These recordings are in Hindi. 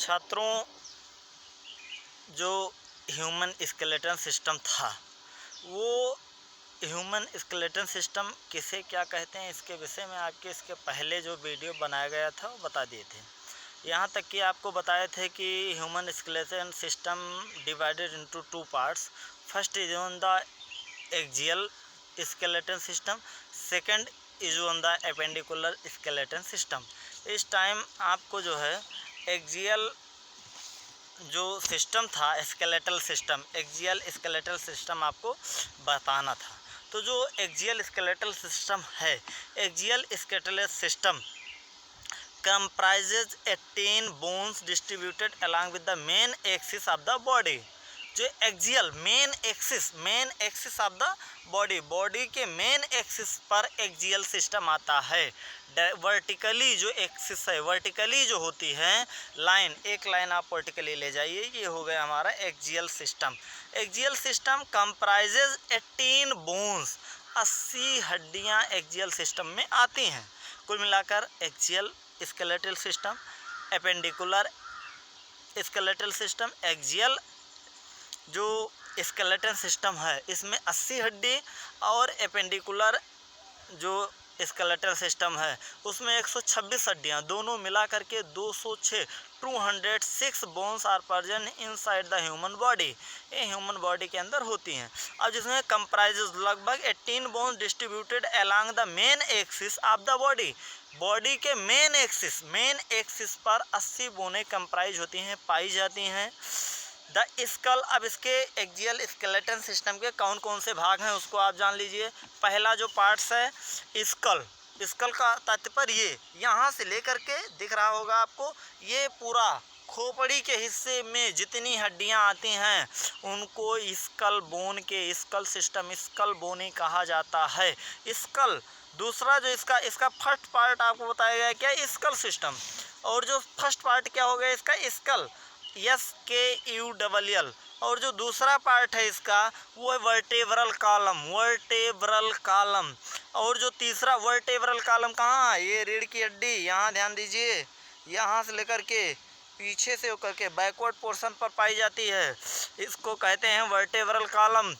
छात्रों, जो ह्यूमन स्केलेटन सिस्टम था वो ह्यूमन स्केलेटन सिस्टम किसे क्या कहते हैं इसके विषय में आपके इसके पहले जो वीडियो बनाया गया था वो बता दिए थे। यहाँ तक कि आपको बताए थे कि human skeleton system divided into two parts. First is on the axial skeleton system, second is on the appendicular skeleton system. इस टाइम आपको जो है एक्सियल जो सिस्टम था skeletal system, axial skeletal system आपको बताना था। तो जो एक्सियल स्केलेटल सिस्टम है, axial skeletal system comprises 18 bones distributed along with the main axis of the body। जो axial main axis of the body के मेन एक्सिस पर एक्सियल सिस्टम आता है। वर्टिकली जो एक्सिस है, वर्टिकली जो होती है लाइन, एक लाइन आप वर्टिकली ले जाइए, ये हो गया हमारा axial system. Axial system comprises 18 bones, 80 हड्डियां एक्सियल सिस्टम में आती हैं। कुल मिलाकर axial skeletal system, appendicular skeletal system, axial जो स्केलेटन सिस्टम है इसमें 80 हड्डी और एपेंडिकुलर जो स्केलेटल सिस्टम है उसमें 126 हड्डियाँ, दोनों मिला करके 206, 206 bones are present inside the human body. ये ह्यूमन बॉडी के अंदर होती हैं। अब जिसमें कंप्राइजेस लगभग 18 bones distributed along the main axis of the body के मेन एक्सिस पर 80 बोनें कंप्राइज होती हैं, पाई जाती हैं। द स्कल, अब इसके एक्सियल स्केलेटन सिस्टम के कौन कौन से भाग हैं उसको आप जान लीजिए। पहला जो पार्ट्स है स्कल का तात्पर्य ये यहाँ से लेकर के दिख रहा होगा आपको, ये पूरा खोपड़ी के हिस्से में जितनी हड्डियाँ आती हैं उनको स्कल बोन के, स्कल सिस्टम, स्कल बोनी कहा जाता है। स्कल। दूसरा जो इसका फर्स्ट पार्ट आपको बताया गया क्या, स्कल सिस्टम, और जो फर्स्ट पार्ट क्या हो गया इसका, स्कल, SKULL। और जो दूसरा पार्ट है इसका वो है वर्टेब्रल कॉलम। और जो तीसरा वर्टेब्रल कॉलम कहाँ, ये रीढ़ की हड्डी, यहाँ ध्यान दीजिए, यहाँ से लेकर के पीछे से होकर के बैकवर्ड पोर्शन पर पाई जाती है, इसको कहते हैं वर्टेब्रल कॉलम।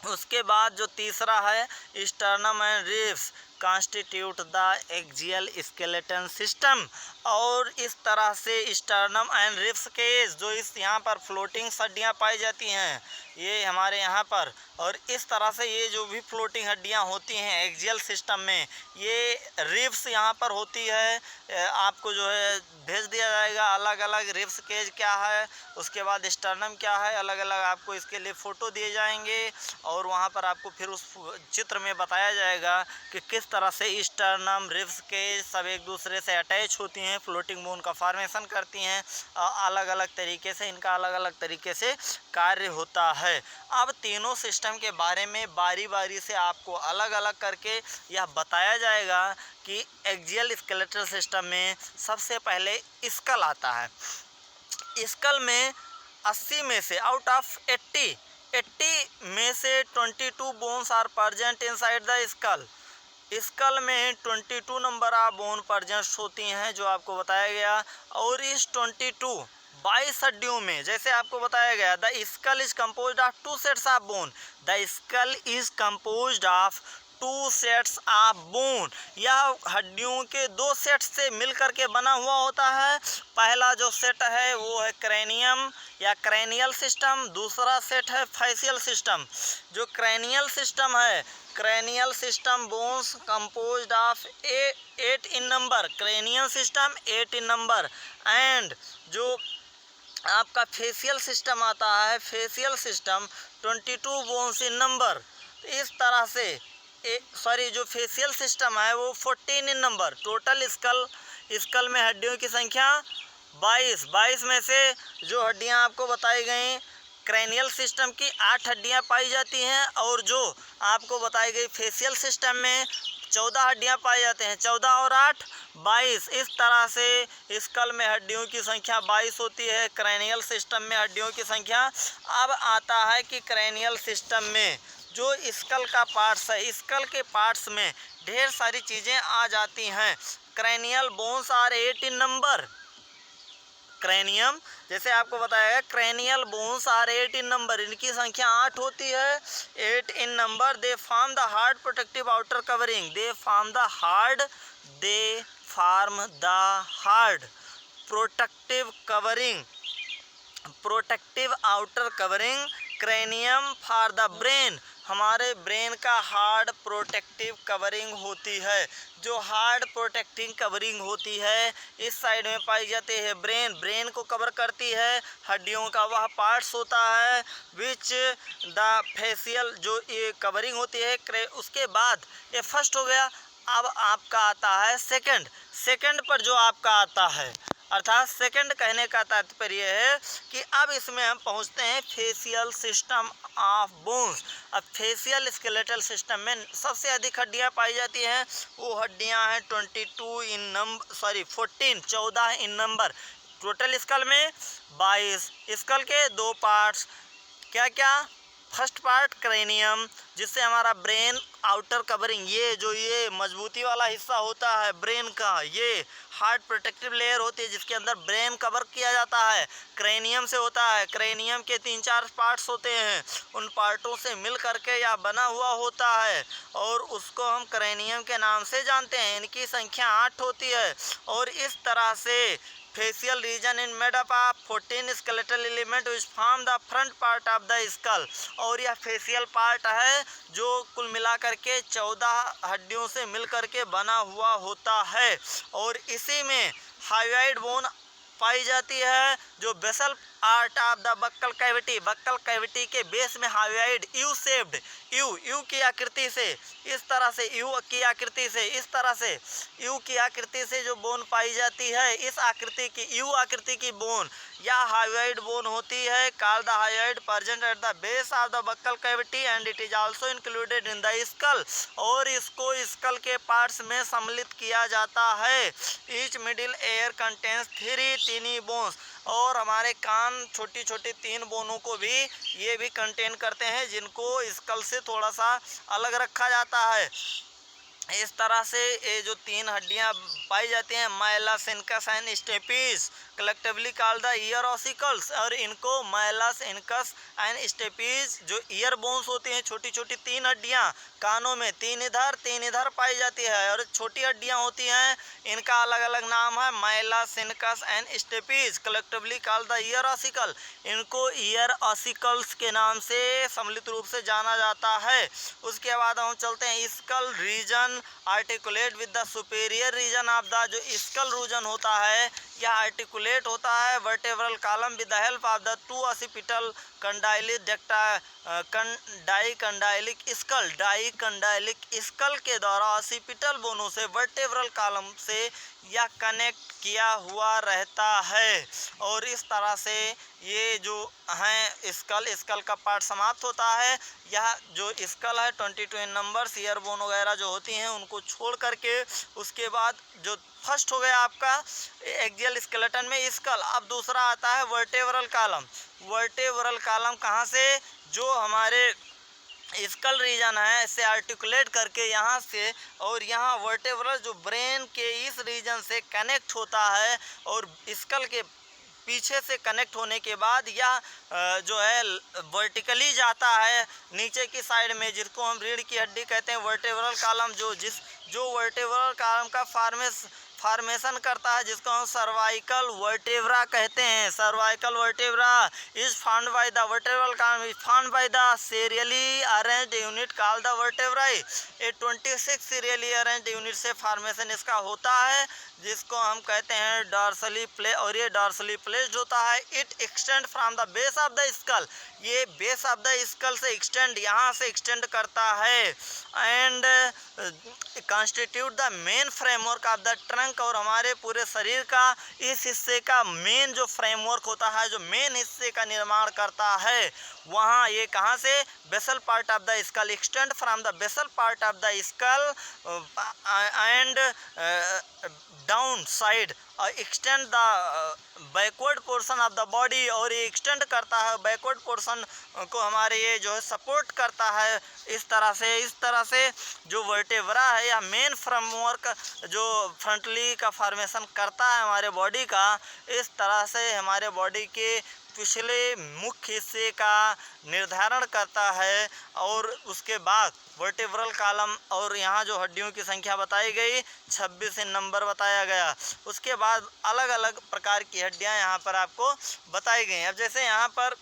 उसके बाद जो तीसरा है sternum and ribs constitute the axial skeleton system. और इस तरह से स्टर्नम एंड रिब्स के जो इस यहाँ पर फ्लोटिंग हड्डियाँ पाई जाती हैं ये हमारे यहाँ पर, और इस तरह से ये जो भी फ्लोटिंग हड्डियाँ होती हैं एक्सियल सिस्टम में, ये रिब्स यहाँ पर होती है। आपको जो है भेज दिया जाएगा अलग अलग रिब्स केज क्या है, उसके बाद स्टर्नम क्या है, अलग अलग आपको इसके लिए फ़ोटो दिए जाएंगे और वहाँ पर आपको फिर उस चित्र में बताया जाएगा कि किस तरह से स्टर्नम रिब्स के सब एक दूसरे से अटैच होती हैं, फ्लोटिंग बोन का फॉर्मेशन करती हैं, अलग अलग तरीके से इनका अलग अलग तरीके से कार्य होता है। अब तीनों सिस्टम के बारे में बारी बारी से आपको अलग अलग करके यह बताया जाएगा कि एक्सियल स्केलेटल सिस्टम में सबसे पहले स्कल आता है। स्कल में 80 में से आउट ऑफ 80 में से 22 bones are present inside the skull. Skull में 22 नंबर ऑफ बोन प्रेजेंट होती हैं जो आपको बताया गया। और इस 22 हड्डियों में जैसे आपको बताया गया the skull is composed of 2 sets of bone, the skull is composed of 2 sets of bone. यह हड्डियों के 2 सेट से मिलकर के बना हुआ होता है। पहला जो सेट है वो है क्रेनियम या क्रेनियल सिस्टम, दूसरा सेट है फेशियल सिस्टम। जो क्रेनियल सिस्टम है, cranial system bones composed of 8 in number, cranial system 8 in number. And जो आपका फेशियल सिस्टम आता है, facial system 22 bones in number. इस तरह से जो फेशियल सिस्टम है वो 14 इन नंबर। टोटल स्कल में हड्डियों की संख्या 22 में से जो हड्डियां आपको बताई गई क्रेनियल सिस्टम की 8 हड्डियां पाई जाती हैं, और जो आपको बताई गई फेशियल सिस्टम में 14 हड्डियां पाई जाती हैं। 14 और 8 22। इस तरह से स्कल में हड्डियों की संख्या 22 होती है, क्रेनियल सिस्टम में हड्डियों की संख्या। अब आता है कि क्रेनियल सिस्टम में जो स्कल का पार्ट्स है, स्कल के पार्ट्स में ढेर सारी चीज़ें आ जाती हैं। Cranial bones are 8 in number. Cranium, जैसे आपको बताया गया cranial bones are 8 in number, इनकी संख्या 8 होती है, 8 in number. They form the hard protective outer covering, they form the hard protective covering, protective outer covering cranium for the brain, हमारे ब्रेन का हार्ड प्रोटेक्टिव कवरिंग होती है। जो हार्ड प्रोटेक्टिंग कवरिंग होती है इस साइड में पाई जाती है ब्रेन को कवर करती है, हड्डियों का वह पार्ट्स होता है विच द फेशियल, जो ये कवरिंग होती है। उसके बाद ये फर्स्ट हो गया। अब आपका आता है सेकंड पर जो आपका आता है, अर्थात सेकंड कहने का तात्पर्य है कि अब इसमें हम पहुंचते हैं फेशियल सिस्टम ऑफ बोन्स। अब फेशियल स्केलेटल सिस्टम में सबसे अधिक हड्डियां पाई जाती हैं, वो हड्डियां हैं 14 इन नंबर। टोटल स्कल में 22, स्कल के 2 पार्ट्स, क्या क्या? फर्स्ट पार्ट क्रेनियम, जिससे हमारा ब्रेन आउटर कवरिंग, ये मजबूती वाला हिस्सा होता है ब्रेन का, ये हार्ड प्रोटेक्टिव लेयर होती है जिसके अंदर ब्रेन कवर किया जाता है, क्रेनियम से होता है। क्रेनियम के 3-4 पार्ट्स होते हैं, उन पार्टों से मिल करके या बना हुआ होता है और उसको हम क्रेनियम के नाम से जानते हैं। इनकी संख्या 8 होती है और इस तरह से facial region in made up of 14 skeletal element which form the front part of the skull, और यह फेशियल पार्ट है जो कुल मिलाकर के 14 हड्डियों से मिलकर के बना हुआ होता है। और इसी में हायोइड बोन पाई जाती है, जो basal part of the buccal cavity के बेस में हायोइड यू शेप्ड, यू की आकृति से, इस तरह से यू की आकृति से जो बोन पाई जाती है, इस आकृति की यू आकृति की बोन या हायोइड बोन होती है, called the hyoid, present at the base of the buccal cavity and it is also included in the skull, और इसको स्कल के पार्ट्स में सम्मिलित किया जाता है। Each middle ear contains 3 tiny bones, और हमारे कान छोटी 3 बोनों को भी ये भी कंटेन करते हैं, जिनको स्कल से थोड़ा सा अलग रखा जाता है। इस तरह से ये जो 3 हड्डियां पाई जाती हैं, malleus, incus and stapes, collectively called the ear ossicles, और इनको माइलस, इनकस एंड स्टेपिस, जो ईयर बोन्स होती हैं, छोटी 3 हड्डियां कानों में, 3 इधर पाई जाती है, और छोटी हड्डियां होती हैं, इनका अलग अलग नाम है, malleus, incus and stapes, collectively called the ear ossicle, इनको ईयर ऑसिकल्स के नाम से सम्मिलित रूप से जाना जाता है। उसके बाद हम चलते हैं skull region articulate with the superior region of the, जो स्कल रीजन होता है यह आर्टिकुलेट होता है vertebral column with the help of the 2 occipital dicondylic skull के द्वारा ऑसिपिटल बोनों से वर्टेब्रल कॉलम से यह कनेक्ट किया हुआ रहता है। और इस तरह से ये जो हैं स्कल का पार्ट समाप्त होता है। यह जो स्कल है 22 नंबर ईयर बोन वगैरह जो होती हैं उनको छोड़ करके, उसके बाद जो फर्स्ट हो गया आपका एक्सियल स्केलेटन में स्कल। अब दूसरा आता है वर्टेब्रल कॉलम। वर्टेब्रल कॉलम कहाँ से, जो हमारे स्कल रीजन है इससे आर्टिकुलेट करके यहाँ से, और यहाँ वर्टेब्रल जो ब्रेन के इस रीजन से कनेक्ट होता है, और स्कल के पीछे से कनेक्ट होने के बाद यह जो है वर्टिकली जाता है नीचे की साइड में, जिसको हम रीढ़ की हड्डी कहते हैं। वर्टेब्रल कॉलम जो वर्टेब्रल कॉलम का फॉर्मेशन करता है, जिसको हम सर्वाइकल वर्टेब्रा कहते हैं। Cervical vertebra is found by the vertebral column is found by the serially arranged unit called the vertebrae. ये 26 सीरियली अरेंज्ड यूनिट से फॉर्मेशन इसका होता है, जिसको हम कहते हैं डॉर्सली प्ले, और ये डॉर्सली प्लेस्ड होता है। It extend from the base of the school, ये बेस ऑफ द स्कल से एक्सटेंड, यहाँ से एक्सटेंड करता है, and constitute the main framework of the trunk, और हमारे पूरे शरीर का इस हिस्से का मेन जो फ्रेमवर्क होता है, जो मेन हिस्से का निर्माण करता है, वहाँ ये कहाँ से, basal part of the skull, extend from the basal part of the skull and down side extend the backward portion of the body, और ये एक्सटेंड करता है बैकवर्ड पोर्शन को, हमारे ये जो है सपोर्ट करता है। इस तरह से जो वर्टेब्रा है या मेन फ्रेमवर्क जो फ्रंटली का फॉर्मेशन करता है हमारे बॉडी का, इस तरह से हमारे बॉडी के पिछले मुख्य हिस्से का निर्धारण करता है। और उसके बाद वर्टेब्रल कॉलम, और यहाँ जो हड्डियों की संख्या बताई गई 26 नंबर बताया गया। उसके बाद अलग अलग प्रकार की हड्डियाँ यहाँ पर आपको बताई गई। अब जैसे यहाँ पर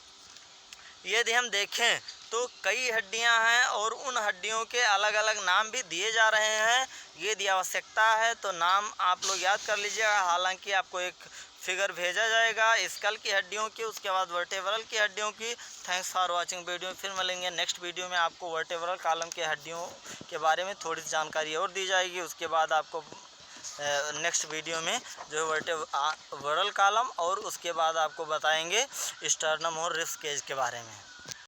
यदि हम देखें तो कई हड्डियां हैं और उन हड्डियों के अलग अलग नाम भी दिए जा रहे हैं। यदि आवश्यकता है तो नाम आप लोग याद कर लीजिएगा, हालांकि आपको एक फिगर भेजा जाएगा स्कल की हड्डियों की, उसके बाद वर्टेब्रल की हड्डियों की। Thanks for watching video. फिर मिलेंगे नेक्स्ट वीडियो में, आपको वर्टेब्रल कॉलम के हड्डियों के बारे में थोड़ी सी जानकारी और दी जाएगी। उसके बाद आपको नेक्स्ट वीडियो में जो वर्टेब्रल कॉलम और उसके बाद आपको बताएंगे स्टर्नम और रिब्स केज के बारे में।